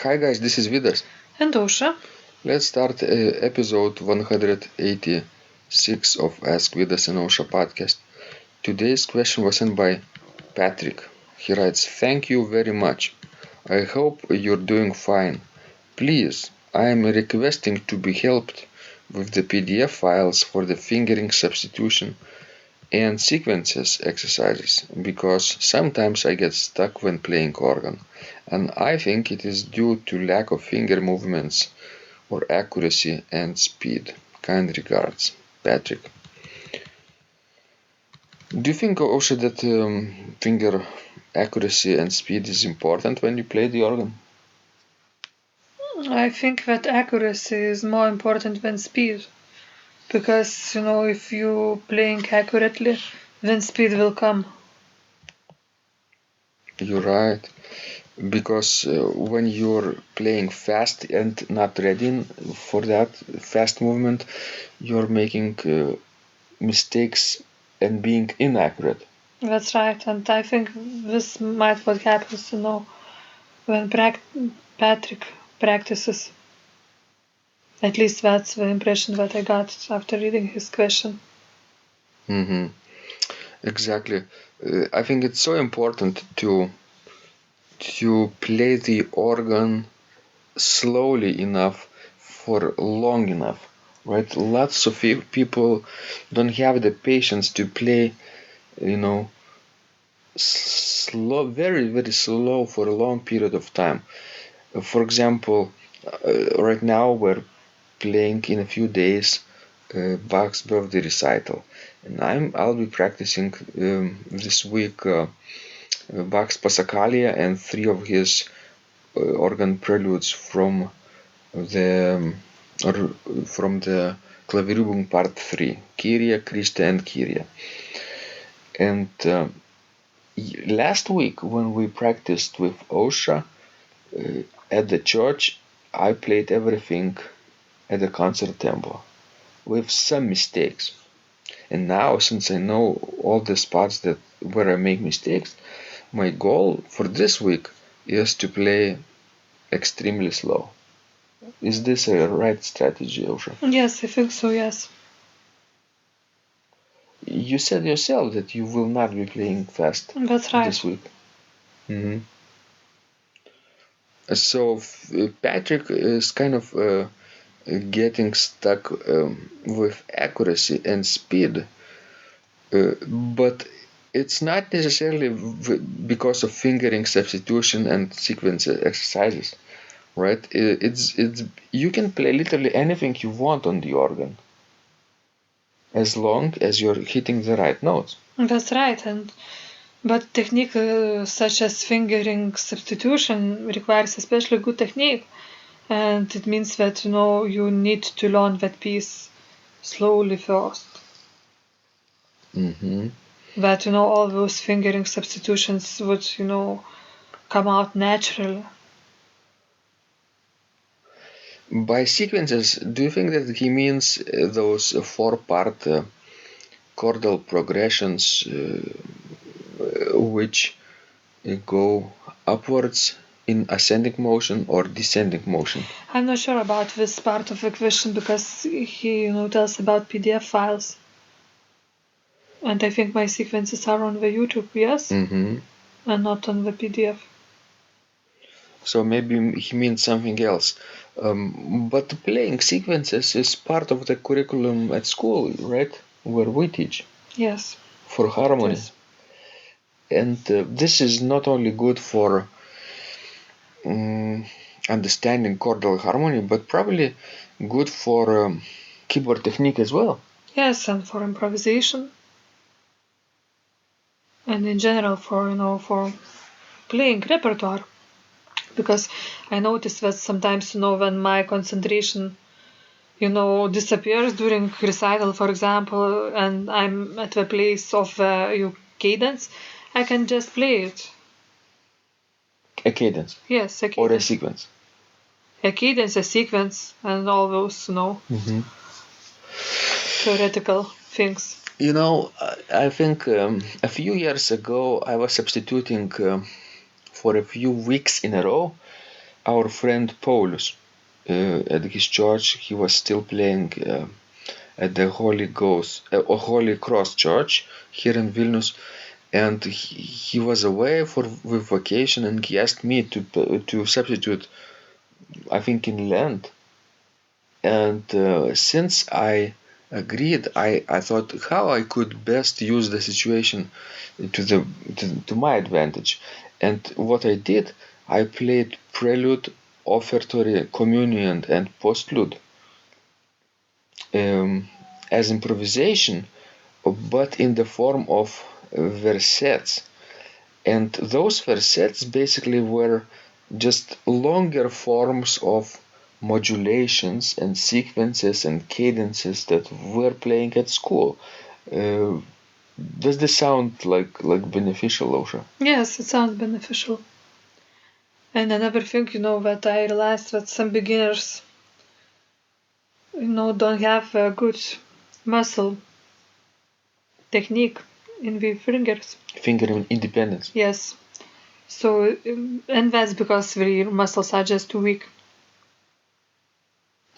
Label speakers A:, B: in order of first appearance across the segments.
A: Hi guys, this is Vidas.
B: And Osha.
A: Let's start episode 186 of Ask Vidas and Osha podcast. Today's question was sent by Patrick. He writes, "Thank you very much. I hope you're doing fine. Please, I am requesting to be helped with the PDF files for the fingering substitution and sequences exercises because sometimes I get stuck when playing organ, and I think it is due to lack of finger movements or accuracy and speed. Kind regards, Patrick." Do you think also that finger accuracy and speed is important when you play the organ?
B: I think that accuracy is more important than speed. Because, if you're playing accurately, then speed will come.
A: You're right. Because when you're playing fast and not ready for that fast movement, you're making mistakes and being inaccurate.
B: That's right, and I think this might what happens, when Patrick practices. At least that's the impression that I got after reading his question.
A: Mm-hmm. Exactly. I think it's so important to play the organ slowly enough for long enough, right? Lots of people don't have the patience to play, slow, very, very slow for a long period of time. For example, right now we're playing in a few days Bach's birthday recital, and I'll be practicing this week Bach's Passacaglia and three of his organ preludes from the Klavierübung Part 3, Kyrie, Christe, and Kyrie. And last week when we practiced with Osha at the church, I played everything at the concert tempo with some mistakes. And now, since I know all the spots where I make mistakes, my goal for this week is to play extremely slow. Is this a right strategy, Osha?
B: Yes, I think so, yes.
A: You said yourself that you will not be playing fast
B: That's right.
A: this week. Mm-hmm. So Patrick is kind of getting stuck with accuracy and speed, but it's not necessarily because of fingering substitution and sequence exercises, right? It's you can play literally anything you want on the organ as long as you're hitting the right notes.
B: That's right, but technique such as fingering substitution requires especially good technique. And it means that, you need to learn that piece slowly first.
A: Mm-hmm.
B: That, all those fingering substitutions would, come out naturally.
A: By sequences, do you think that he means those four-part chordal progressions which go upwards in ascending motion or descending motion?
B: I'm not sure about this part of the question because he, tells about PDF files. And I think my sequences are on the YouTube, yes?
A: Mm-hmm.
B: And not on the PDF.
A: So maybe he means something else. But playing sequences is part of the curriculum at school, right? Where we teach.
B: Yes.
A: For harmony.
B: Yes.
A: And this is not only good for understanding chordal harmony, but probably good for keyboard technique as well.
B: Yes, and for improvisation. And in general for playing repertoire. Because I noticed that sometimes, when my concentration, disappears during recital, for example, and I'm at the place of cadence, I can just play it.
A: A cadence.
B: Yes, a cadence.
A: Or a sequence.
B: A cadence, a sequence, and all those, theoretical things.
A: I think a few years ago I was substituting for a few weeks in a row our friend Paulus at his church. He was still playing at the Holy Cross Church here in Vilnius, and he was away with vacation, and he asked me to substitute, I think, in Lent. And since I agreed, I thought how I could best use the situation to my advantage. And what I did, I played prelude, offertory, communion, and postlude as improvisation, but in the form of versets. And those versets basically were just longer forms of modulations and sequences and cadences that we're playing at school. Does this sound like beneficial, Osha?
B: Yes, it sounds beneficial. And another thing, that I realized that some beginners, don't have a good muscle technique in the fingers.
A: Finger independence.
B: Yes. So, and that's because their muscles are just too weak.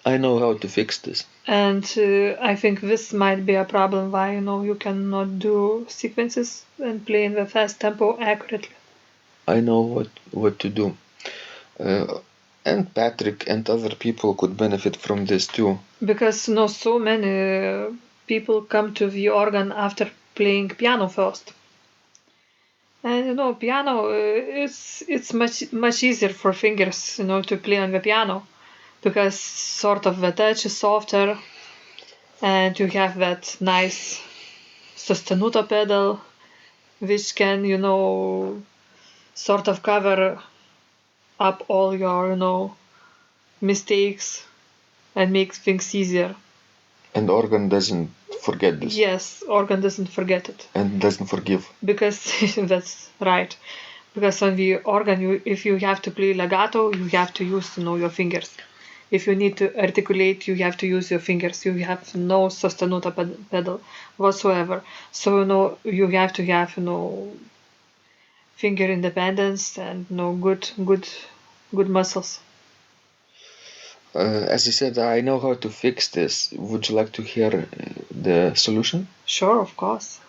A: I know how to fix this.
B: And I think this might be a problem why, you cannot do sequences and play in the fast tempo accurately.
A: I know what to do. And Patrick and other people could benefit from this too.
B: Because so many people come to the organ after playing piano first. And piano it's much easier for fingers, to play on the piano, because sort of the touch is softer, and you have that nice sostenuto pedal, which can sort of cover up all your mistakes and make things easier.
A: And organ doesn't forget this.
B: Yes, organ doesn't forget it.
A: And doesn't forgive.
B: Because that's right. Because on the organ, if you have to play legato, you have to use your fingers. If you need to articulate, you have to use your fingers. You have no sostenuto pedal whatsoever. So you have to have finger independence and good muscles.
A: As I said, I know how to fix this. Would you like to hear the solution?
B: Sure, of course.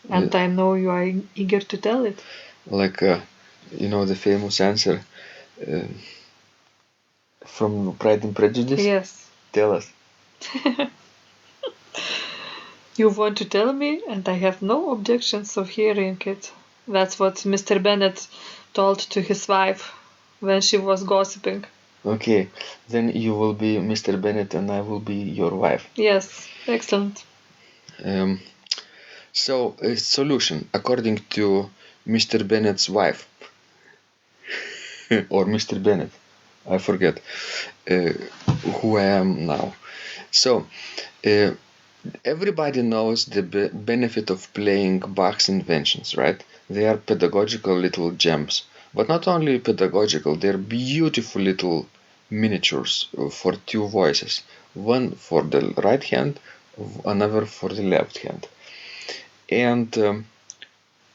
B: And I know you are eager to tell it.
A: Like, the famous answer from Pride and Prejudice?
B: Yes.
A: Tell us.
B: You want to tell me, and I have no objections of hearing it. That's what Mr. Bennet told to his wife when she was gossiping.
A: Okay, then you will be Mr. Bennet and I will be your wife.
B: Yes, excellent.
A: So, a solution according to Mr. Bennet's wife, or Mr. Bennet, I forget who I am now. So, everybody knows the benefit of playing Bach's inventions, right? They are pedagogical little gems. But not only pedagogical, they're beautiful little miniatures for two voices. One for the right hand, another for the left hand. And,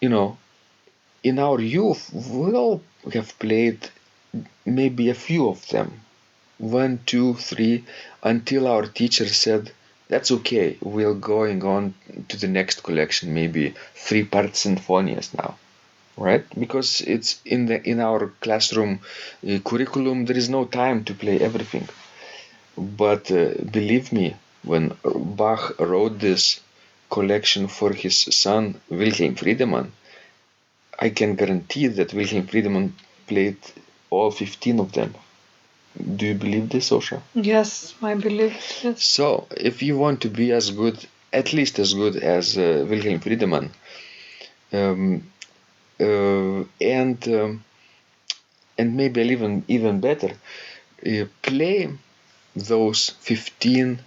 A: in our youth, we all have played maybe a few of them. 1, 2, 3, until our teacher said, that's okay, we're going on to the next collection, maybe 3-part sinfonias now. Right? Because it's in our classroom curriculum, there is no time to play everything. But believe me, when Bach wrote this collection for his son Wilhelm Friedemann, I can guarantee that Wilhelm Friedemann played all 15 of them. Do you believe this, Osha?
B: Yes, I believe it. Yes.
A: So, if you want to be as good, at least as good as Wilhelm Friedemann, and maybe even better, play those 15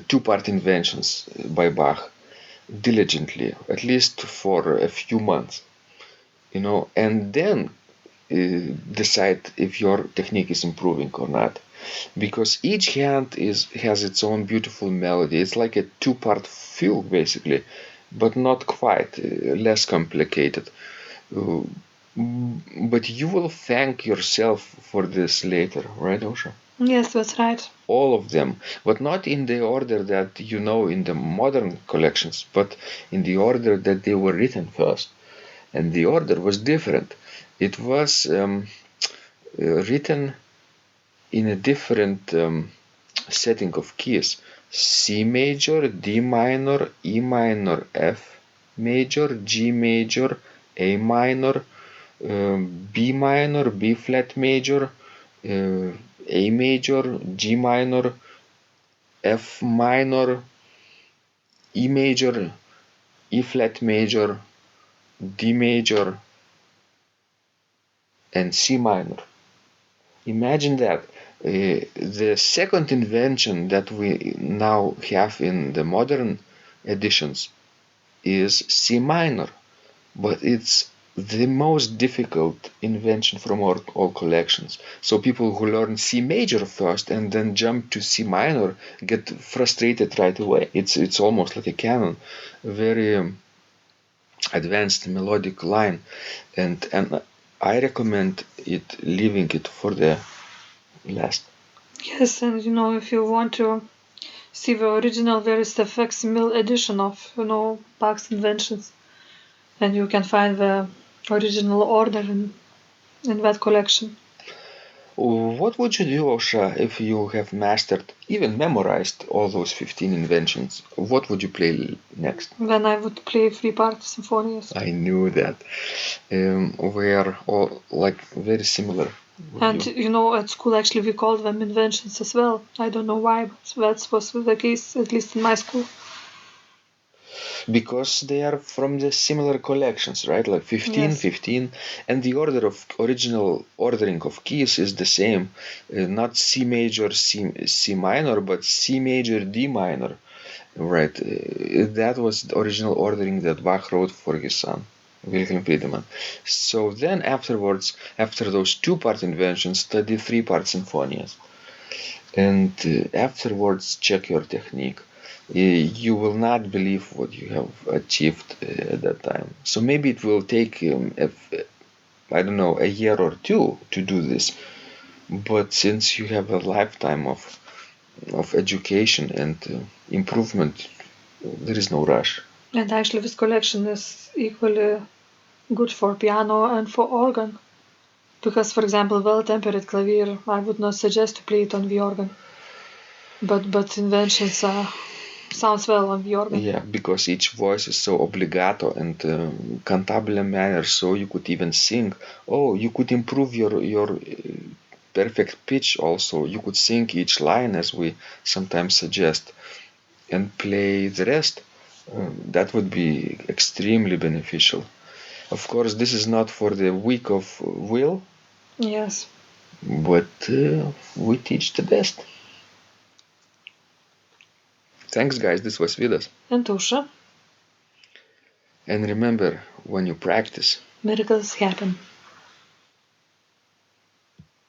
A: two-part inventions by Bach diligently, at least for a few months, and then decide if your technique is improving or not, because each hand has its own beautiful melody. It's like a two-part fugue basically, but not quite, less complicated. But you will thank yourself for this later, right, Osha?
B: Yes, that's right.
A: All of them, but not in the order that you know in the modern collections, but in the order that they were written first. And the order was different. It was written in a different setting of keys: C major, D minor, E minor, F major, G major, A minor, B minor, B flat major, A major, G minor, F minor, E major, E flat major, D major, and C minor. Imagine that. The second invention that we now have in the modern editions is C minor, but it's the most difficult invention from all collections. So people who learn C major first and then jump to C minor get frustrated right away. It's almost like a canon, a very advanced melodic line, and I recommend leaving it for the last.
B: Yes, and if you want to see the original, there is the facsimile edition of Bach's inventions, and you can find the original order in that collection.
A: What would you do, Osha, if you have mastered, even memorized all those 15 inventions? What would you play next?
B: Then I would play three-part symphonies.
A: I knew that. We are all like very similar.
B: And at school actually we called them inventions as well. I don't know why, but that was the case, at least in my school.
A: Because they are from the similar collections, right? Like 15,
B: Yes.
A: 15, and the order of original ordering of keys is the same. Not C major, C minor, but C major, D minor, right? That was the original ordering that Bach wrote for his son, Wilhelm Friedemann. So then afterwards, after those two-part inventions, study three-part symphonies. And afterwards, check your technique. You will not believe what you have achieved at that time. So maybe it will take, I don't know, a year or two to do this. But since you have a lifetime of education and improvement, there is no rush.
B: And actually this collection is equally good for piano and for organ. Because, for example, well-tempered clavier, I would not suggest to play it on the organ. But inventions sounds well on the organ.
A: Yeah, because each voice is so obligato and cantabile manner, so you could even sing. Oh, you could improve your perfect pitch also. You could sing each line as we sometimes suggest and play the rest. That would be extremely beneficial. Of course, this is not for the weak of will.
B: Yes.
A: But we teach the best. Thanks, guys. This was Vidas.
B: And Tusha.
A: And remember, when you practice,
B: Miracles happen.